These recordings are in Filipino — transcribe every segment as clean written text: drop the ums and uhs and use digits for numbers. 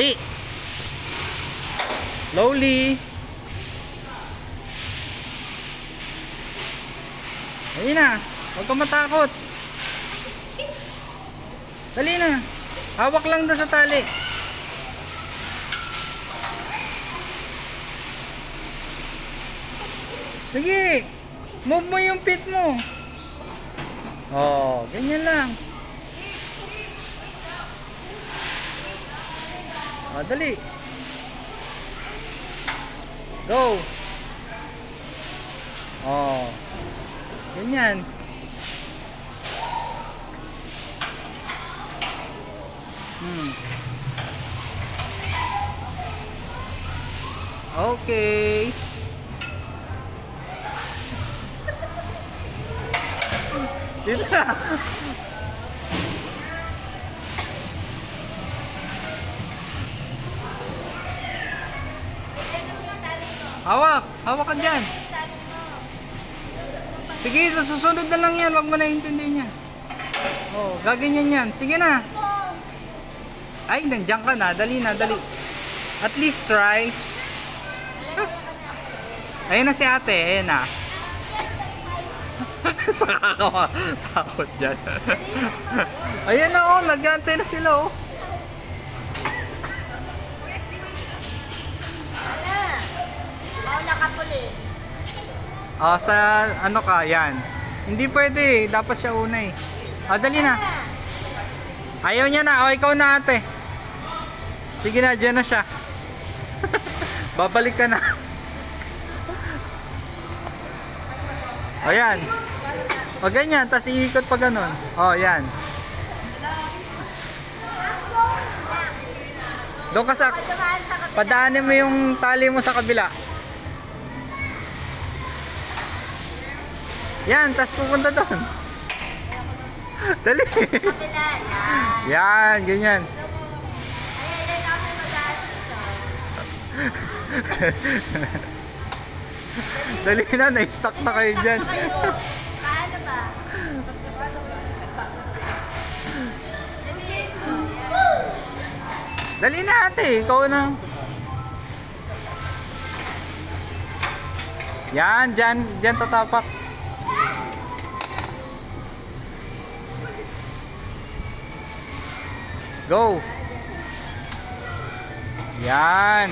Dali. Slowly. Ayun na. Huwag kang matakot. Dali na. Hawak lang doon sa tali. Sige. Move mo yung feet mo. Oh, ganyan lang. Oh, dali. Go. Oh. Ganyan. Okay. Dito na. Hawak. Hawak ka dyan. Sige, susunod na lang yan. Huwag mo na intindihin yan. Oh, gaganyan yan. Sige na. Ay, nandiyan ka na. Dali na, dali. At least try. Ayun na si ate. Ayun na. Sakakawa. Takot dyan. Ayun na, oh. Nag-antay na sila, oh. Sa ano ka, yan. Hindi pwede, dapat siya una eh. Dali na. Ayaw niya na, ikaw na ate. Sige na, dyan na siya. Babalik ka na. Yan. Ganyan, tas iikot pa ganun. Yan. Doon ka sa, padaanin mo yung tali mo sa kabila. Yan, tas pupunta doon. Dali. Yan, ganyan. Dali na, na-stuck na kayo dyan. Paano ba? Dali na ate, ikaw na. Yan, dyan tatapak. Go. Yan.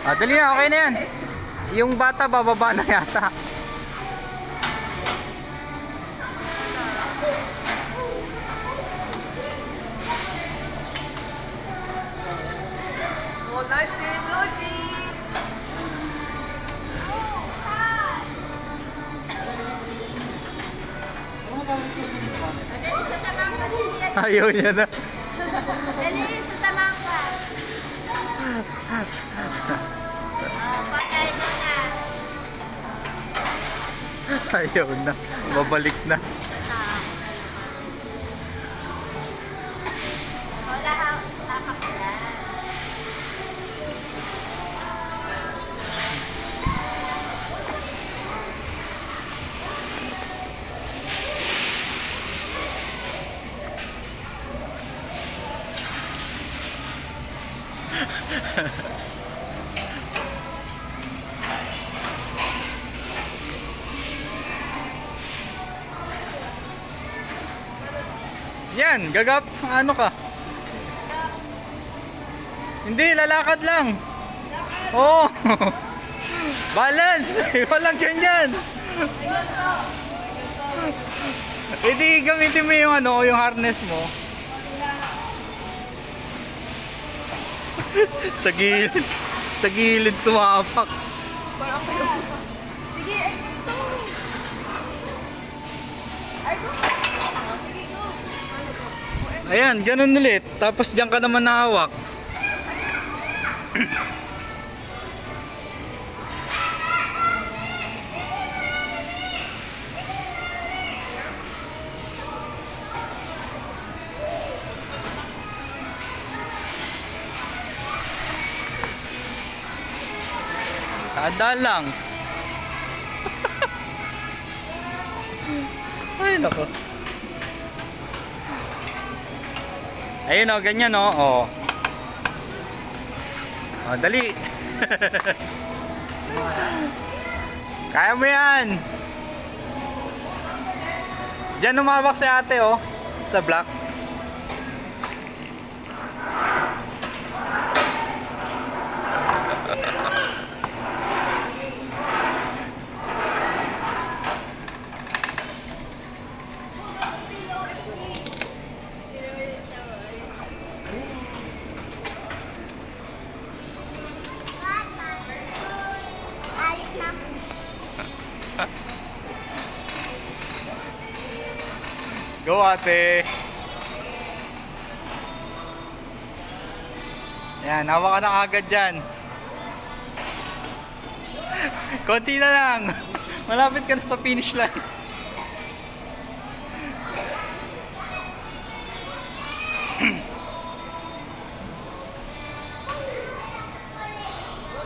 Dali na, okay na yan. Yung bata bababa na yata. Nice team, Luigi! Dali, sasamahan ka din. Ayaw niya na. Dali, sasamahan ka. Patay mo na. Ayaw na. Babalik na. Wala hapak na. Yan, gagap, ano ka? Hindi, lalakad lang. Oh. Balance, walang ganyan. Hindi gamitin mo yung ano, yung harness mo. Sa gilid tumapak. Sige, ay dito. Ay, go. Sige, go. Ayan, ganun ulit. Tapos diyan ka naman nahawak. Kada lang. Ay, nako. Ayun o, ganyan o. Oh. Oh, dali. Kaya mo yan. Diyan umawak si ate oh. Sa block. Go ate. Yan, hawa ka na agad dyan. Konti na lang. Malapit ka na sa finish line.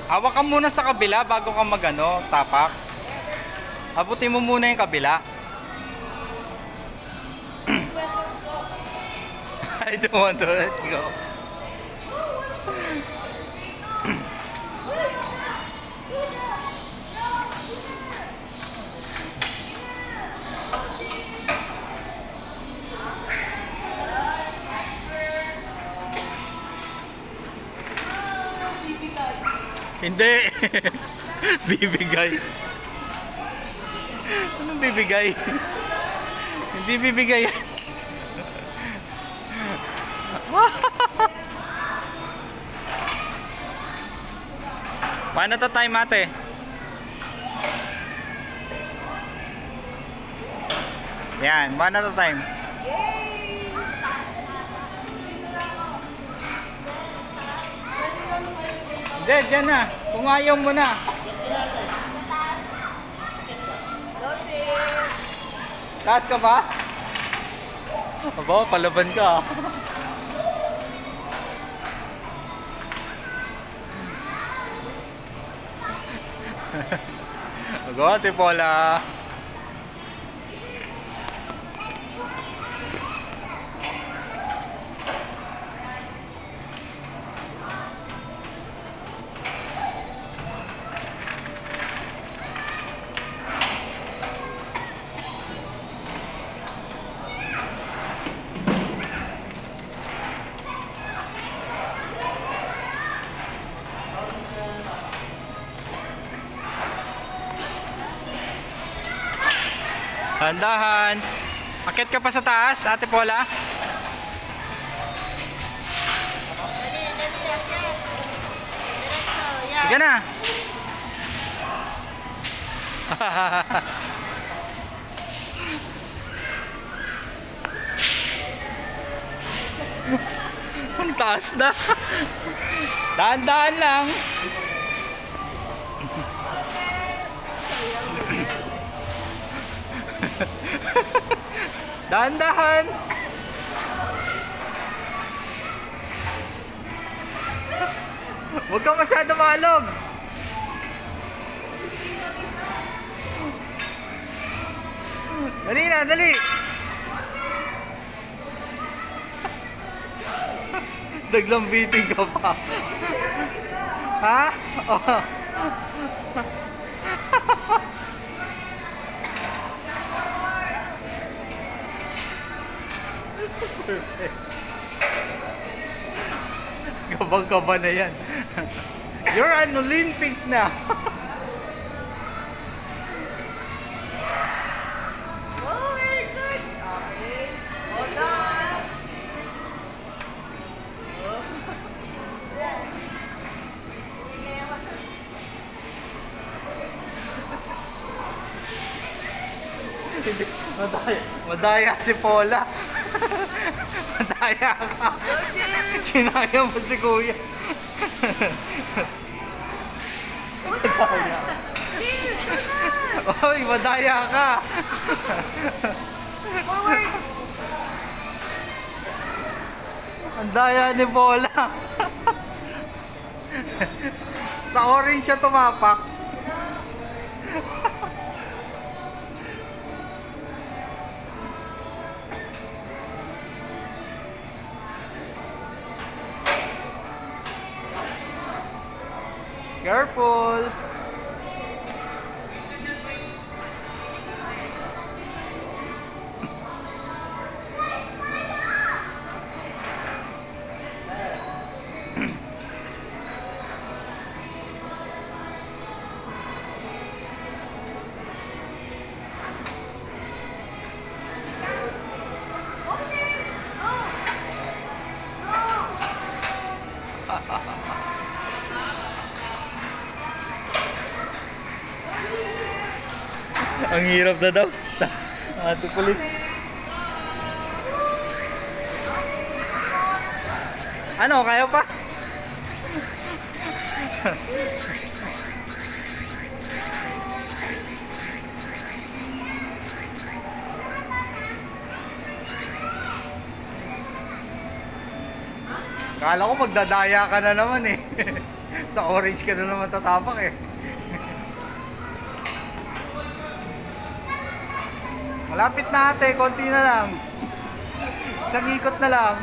Hawak ka muna sa kabila bago ka magano, tapak. Abutin mo muna yung kabila. I don't want to let go. Hindi. Bibigay. Anong bibigay? Hindi bibigay yan. Paano to time ate? Yan, paano to time? Hindi, dyan na. Kung ayaw mo na. Taas ka ba? Aba, palaban ka. Go ate Paula. Handahan. Akit ka pa sa taas, ate Paula. Sige na. Ang taas na. Dahan-dahan lang. Dahan-dahan. Huwag ka masyado maalog. Dali na, dali. Naglambiting ka pa. Ha? Oh. Kabang-kaba na yan. You're an Olympic na. Oh, very good. Okay. Hold on. Madaya si Paula. Madaya ka. Kinaya mo si kuya. Madaya. Oy, madaya ka. Ang daya ni Paula. Sa orange siya tumapak. Careful! Ang hirap na daw. Sa ato kulit. Ano, kaya pa? Kala ko magdadaya ka na naman eh. Sa orange ka na naman tatapak eh. Malapit na ate, konti na lang. Isang ikot na lang.